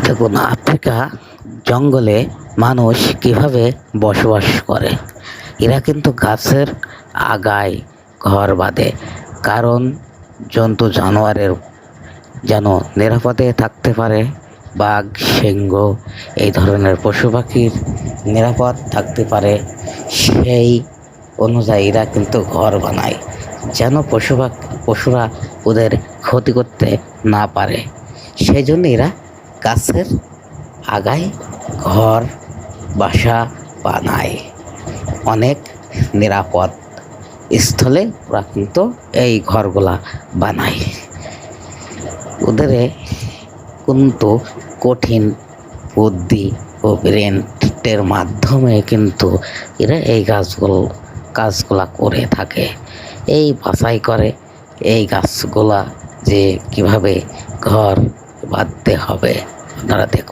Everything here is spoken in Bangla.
দেখুন, আফ্রিকা জঙ্গলে মানুষ কিভাবে বসবাস করে। এরা কিন্তু গাছের আগায় ঘর বাঁধে, কারণ জন্তু জানোয়ারের যেন নিরাপদে থাকতে পারে। বাঘ, সিংহ এই ধরনের পশু পাখির নিরাপদ থাকতে পারে, সেই অনুযায়ী এরা কিন্তু ঘর বানায়, যেন পশুরা ওদের ক্ষতি করতে না পারে। সেই জন্য এরা গাছের আগায় ঘর বাসা বানায়। অনেক নিরাপদ স্থলে ওরা কিন্তু এই ঘরগুলা বানায়। ওদের কিন্তু কঠিন বুদ্ধি ও ব্রেনের মাধ্যমে কিন্তু এরা এই কাজগুলা করে থাকে। এই বাছাই করে এই গাছগুলা যে কিভাবে ঘর বাঁধতে হবে। আপনারা দেখুন।